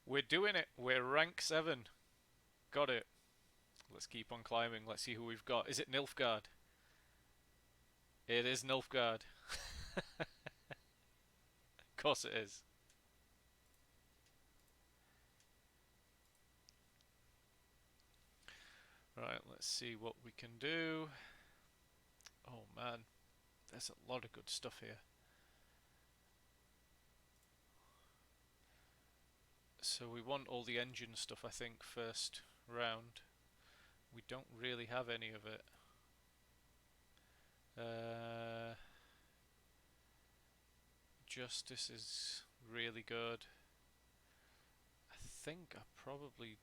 We're doing it. We're rank 7. Got it. Let's keep on climbing. Let's see who we've got. Is it Nilfgaard? It is Nilfgaard. Of course it is. Right, let's see what we can do. Oh man, there's a lot of good stuff here. So we want all the engine stuff, I think, first round. We don't really have any of it. Justice is really good. I think I probably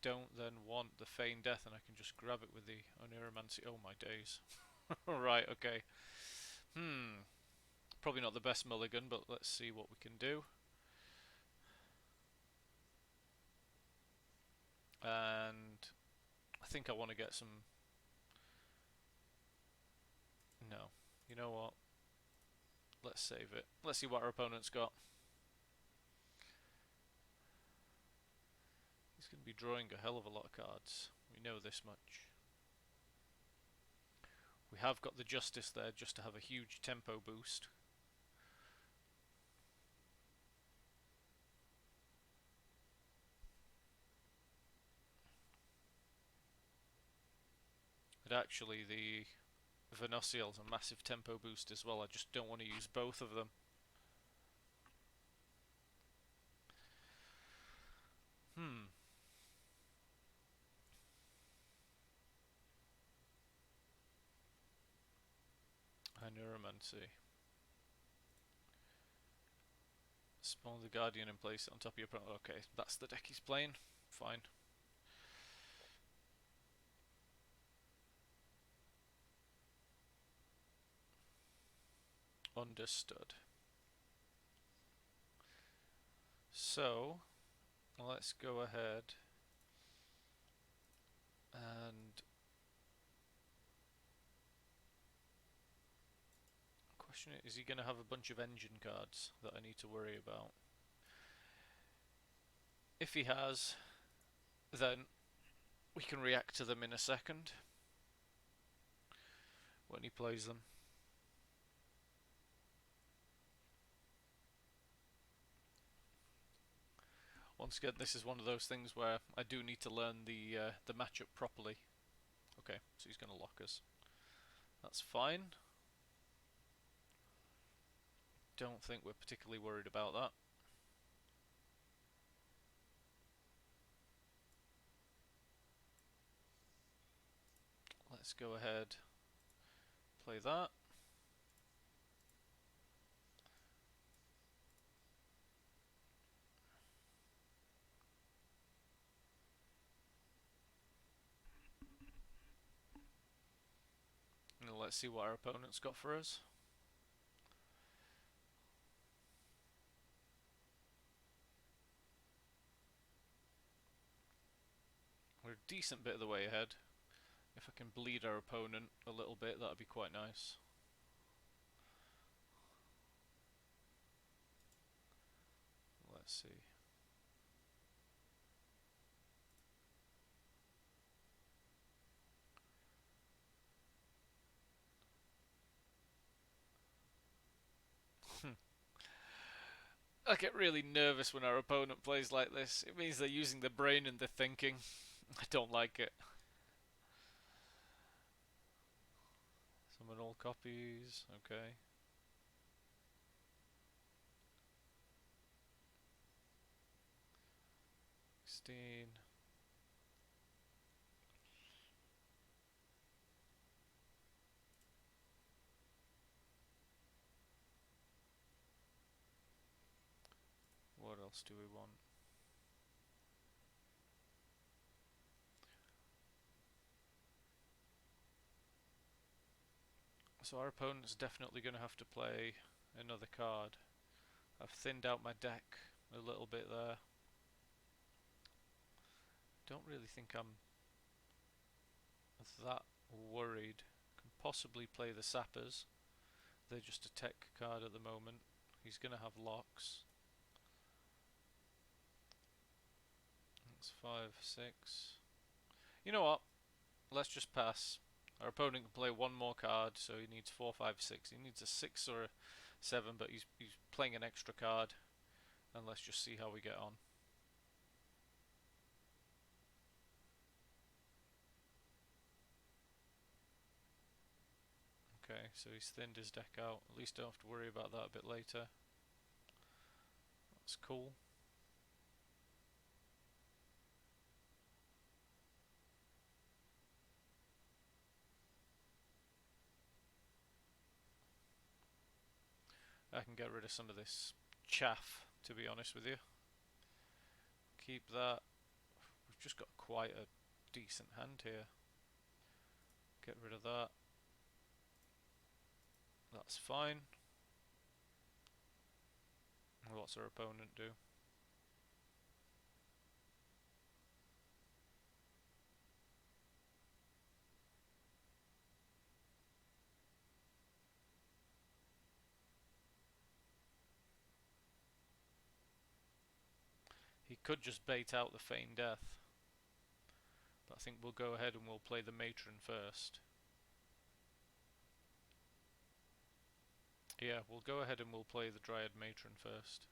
don't then want the Feign Death, and I can just grab it with the Oneiromancy. Oh my days. Right, okay. Probably not the best mulligan, but let's see what we can do. And I think I want to get some... No. You know what? Let's save it. Let's see what our opponent's got. He's going to be drawing a hell of a lot of cards. We know this much. We have got the Justice there just to have a huge tempo boost. But actually the Venosiel's a massive tempo boost as well. I just don't want to use both of them. Neuromancy. Spawn the Guardian and place it on top of your opponent. Okay, that's the deck he's playing. Fine. Understood. So, let's go ahead and question is he going to have a bunch of engine cards that I need to worry about? If he has, then we can react to them in a second when he plays them. Once again, this is one of those things where I do need to learn the matchup properly. Okay, so he's going to lock us. That's fine. Don't think we're particularly worried about that. Let's go ahead, play that. And let's see what our opponent's got for us. We're a decent bit of the way ahead. If I can bleed our opponent a little bit, that'd be quite nice. Let's see. I get really nervous when our opponent plays like this. It means they're using their brain and their thinking. I don't like it. Summon all copies, okay. Steen. What else do we want? So our opponent's definitely going to have to play another card. I've thinned out my deck a little bit there. Don't really think I'm that worried. Can possibly play the Sappers. They're just a tech card at the moment. He's going to have locks. That's 5, 6. You know what? Let's just pass. Our opponent can play one more card, so he needs 4, 5, 6. He needs a 6 or a 7, but he's playing an extra card. And let's just see how we get on. Okay, so he's thinned his deck out. At least I don't have to worry about that a bit later. That's cool. I can get rid of some of this chaff, to be honest with you. Keep that. We've just got quite a decent hand here. Get rid of that. That's fine. What's our opponent do? He could just bait out the Feign Death. But I think we'll go ahead and we'll play the Matron first. Yeah, we'll go ahead and we'll play the Dryad Matron first.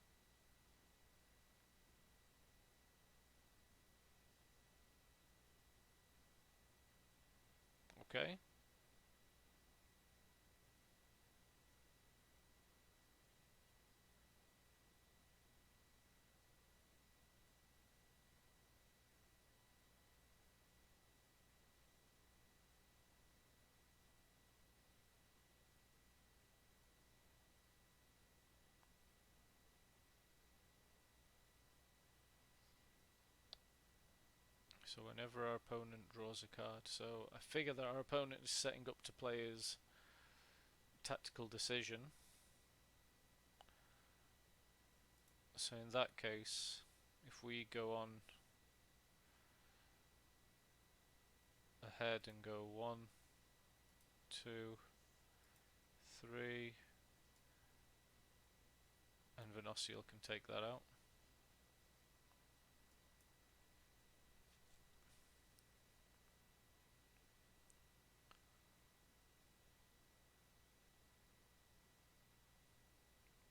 Okay. So whenever our opponent draws a card, so I figure that our opponent is setting up to play his tactical decision. So in that case, if we go on ahead and go 1, 2, 3, and Venosiel can take that out.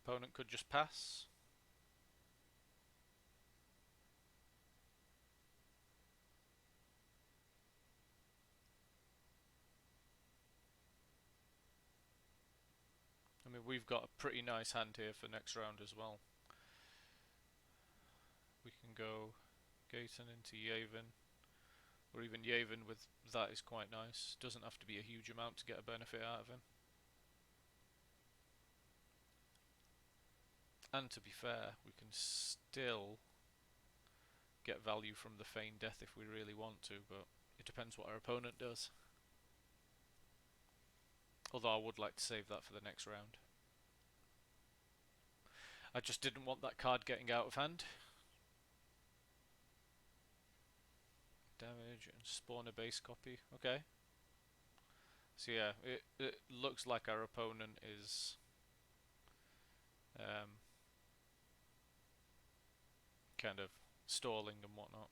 Opponent could just pass. I mean, we've got a pretty nice hand here for next round as well. We can go Gaetan into Yavin, or even Yavin with that is quite nice. Doesn't have to be a huge amount to get a benefit out of him. And to be fair, we can still get value from the Feign Death if we really want to, but it depends what our opponent does. Although I would like to save that for the next round. I just didn't want that card getting out of hand. Damage and spawn a base copy. Okay. So yeah, it looks like our opponent is kind of stalling and whatnot.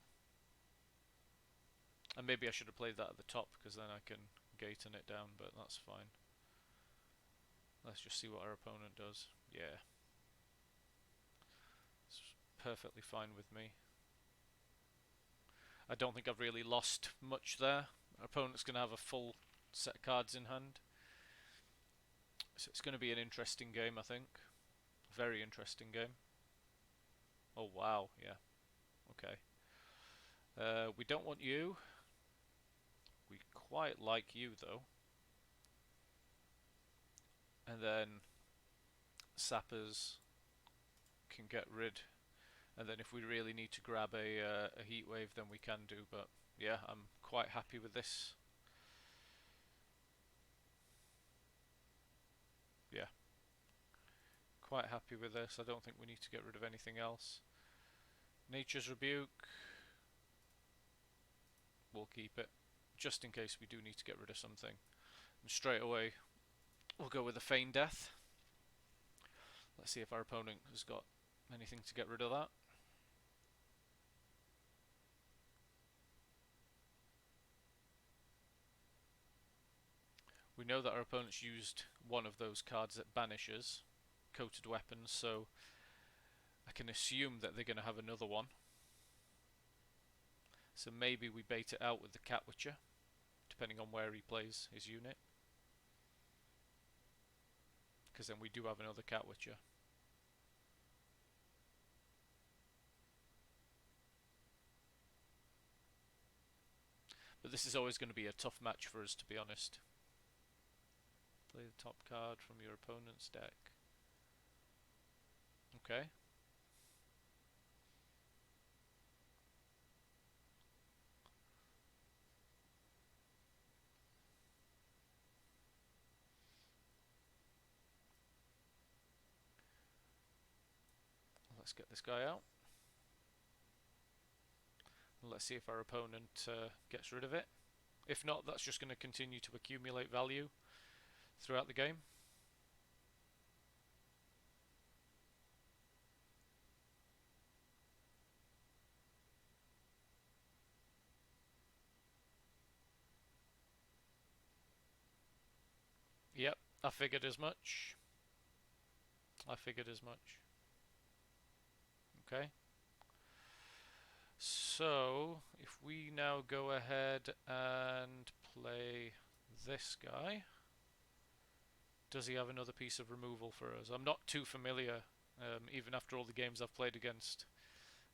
And maybe I should have played that at the top because then I can Gaetan it down, but that's fine. Let's just see what our opponent does. Yeah. It's perfectly fine with me. I don't think I've really lost much there. Our opponent's going to have a full set of cards in hand. So it's going to be an interesting game, I think. Very interesting game. Oh wow, yeah. Okay. We don't want you. We quite like you though. And then sappers can get rid. And then if we really need to grab a heat wave, then we can do. But yeah, I'm quite happy with this. Yeah. Quite happy with this. I don't think we need to get rid of anything else. Nature's Rebuke. We'll keep it. Just in case we do need to get rid of something. And straight away, we'll go with a Feign Death. Let's see if our opponent has got anything to get rid of that. We know that our opponents used one of those cards that banishes coated weapons, so I can assume that they're going to have another one. So maybe we bait it out with the Cat Witcher, depending on where he plays his unit. Because then we do have another Cat Witcher. But this is always going to be a tough match for us, to be honest. Play the top card from your opponent's deck. Okay. Let's get this guy out. Let's see if our opponent gets rid of it. If not, that's just going to continue to accumulate value throughout the game. Yep, I figured as much. Okay. So, if we now go ahead and play this guy, does he have another piece of removal for us? I'm not too familiar, even after all the games I've played against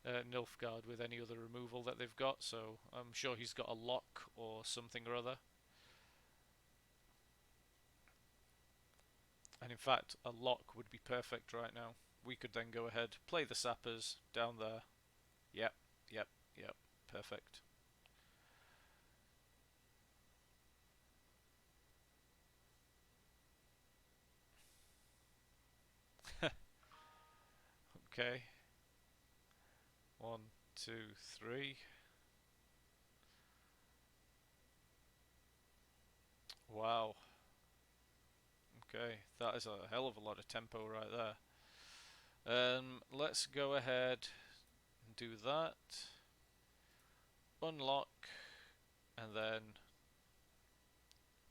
Nilfgaard, with any other removal that they've got, so I'm sure he's got a lock or something or other. And in fact, a lock would be perfect right now. We could then go ahead, play the sappers down there. Yep, perfect. Okay. 1, 2, 3. Wow. Okay, that is a hell of a lot of tempo right there. Let's go ahead and do that. Unlock, and then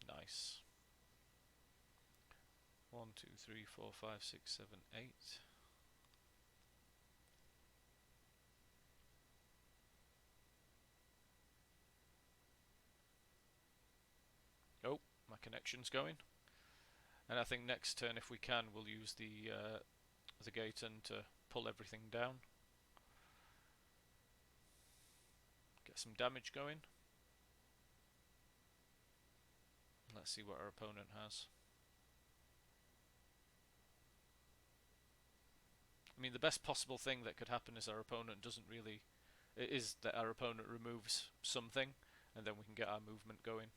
nice. 1, 2, 3, 4, 5, 6, 7, 8. Oh, my connection's going. And I think next turn, if we can, we'll use the Gaten to pull everything down. Get some damage going. Let's see what our opponent has. I mean, the best possible thing that could happen is our opponent doesn't really... is that our opponent removes something, and then we can get our movement going.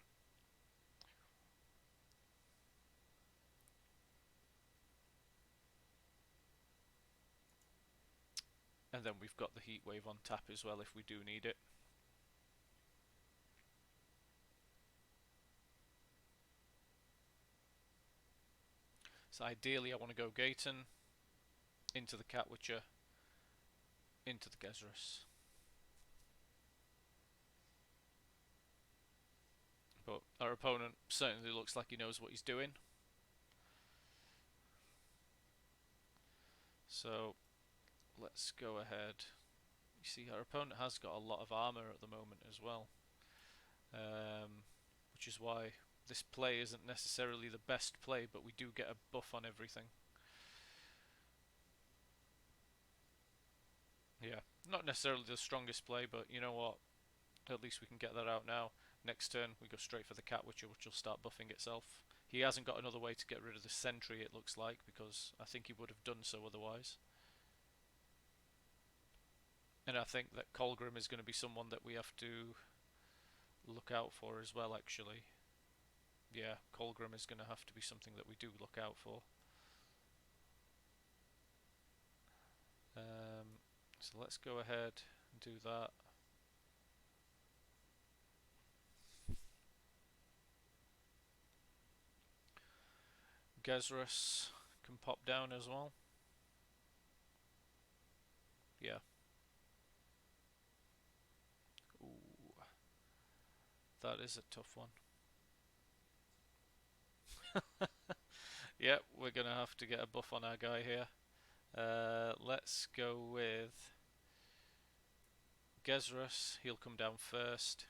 And then we've got the heat wave on tap as well if we do need it. So ideally I want to go Gaten, into the Cat Witcher, into the Gezrus. But our opponent certainly looks like he knows what he's doing. So let's go ahead. You see, our opponent has got a lot of armor at the moment as well, which is why this play isn't necessarily the best play, but we do get a buff on everything. Yeah, not necessarily the strongest play, but you know what? At least we can get that out now. Next turn, we go straight for the Cat Witcher, which will start buffing itself. He hasn't got another way to get rid of the sentry, it looks like, because I think he would have done so otherwise. And I think that Kolgrim is going to be someone that we have to look out for as well, actually. Yeah, Kolgrim is going to have to be something that we do look out for. So let's go ahead and do that. Gezrus can pop down as well. Yeah. Ooh, that is a tough one. Yep, we're gonna have to get a buff on our guy here. Let's go with Gezrus. He'll come down first.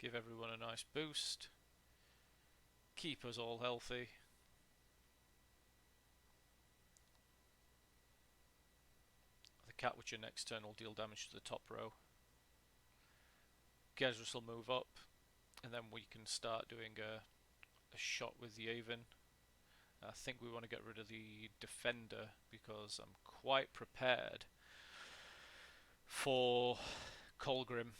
Give everyone a nice boost. Keep us all healthy. The Cat Witcher next turn will deal damage to the top row. Gezrus will move up, and then we can start doing a shot with Yavin. I think we want to get rid of the defender because I'm quite prepared for Kolgrim.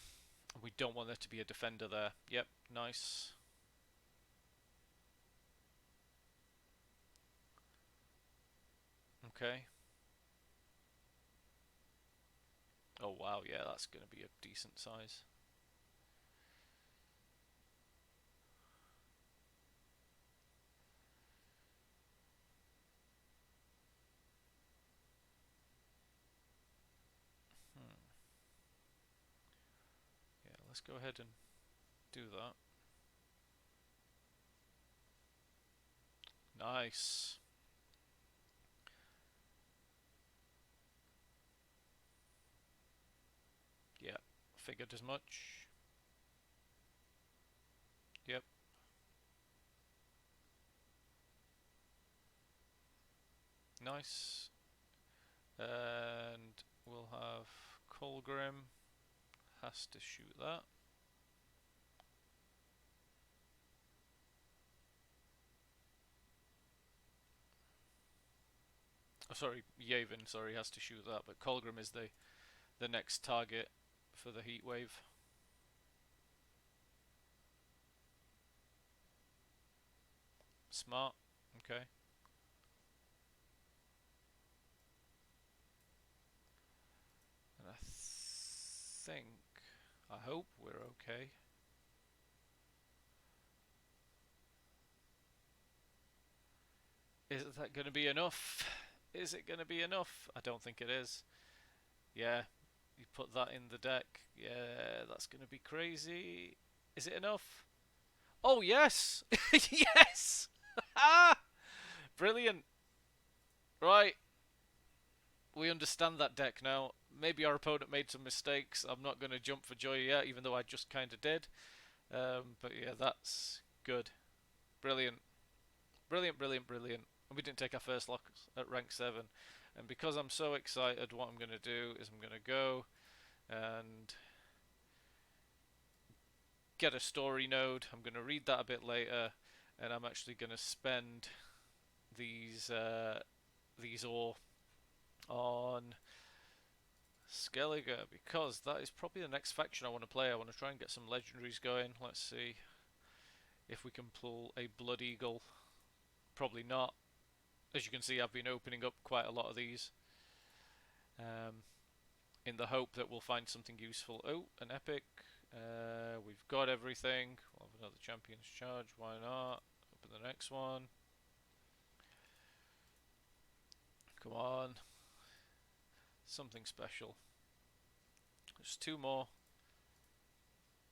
We don't want there to be a defender there. Yep, nice. Okay. Oh wow, yeah, that's going to be a decent size. Yeah, let's go ahead and do that. Nice. Yeah, figured as much. Yep. Nice. And we'll have Kolgrim. Has to shoot that. Oh, sorry, Yavin, sorry, has to shoot that, but Kolgrim is the next target for the heat wave. Smart, okay. And I think, I hope we're okay. Is that going to be enough? Is it going to be enough? I don't think it is. Yeah, you put that in the deck. Yeah, that's going to be crazy. Is it enough? Oh, yes! Yes! Ah! Brilliant. Right. We understand that deck now. Maybe our opponent made some mistakes. I'm not going to jump for joy yet, even though I just kind of did. But yeah, that's good. Brilliant. Brilliant, brilliant, brilliant. And we didn't take our first lock at rank 7. And because I'm so excited, what I'm going to do is I'm going to go and get a story node. I'm going to read that a bit later, and I'm actually going to spend these ore on Skellige, because that is probably the next faction I want to play. I want to try and get some legendaries going. Let's see if we can pull a Blood Eagle. Probably not. As you can see, I've been opening up quite a lot of these in the hope that we'll find something useful. Oh, an epic. We've got everything. We'll have another Champion's Charge. Why not? Open the next one. Come on. Something special. There's 2 more.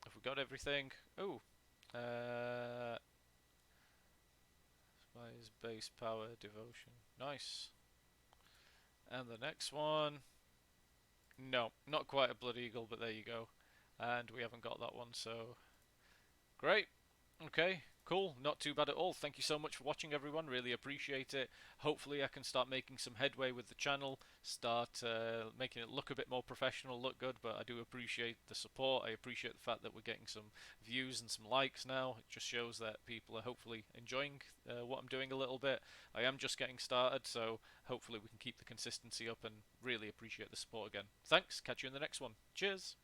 Have we got everything? Oh. Spies, base power, devotion. Nice. And the next one. No, not quite a Blood Eagle, but there you go. And we haven't got that one, so great. Okay, cool. Not too bad at all. Thank you so much for watching, everyone. Really appreciate it. Hopefully I can start making some headway with the channel, start making it look a bit more professional, look good, but I do appreciate the support. I appreciate the fact that we're getting some views and some likes now. It just shows that people are hopefully enjoying what I'm doing a little bit. I am just getting started, so hopefully we can keep the consistency up, and really appreciate the support again. Thanks. Catch you in the next one. Cheers.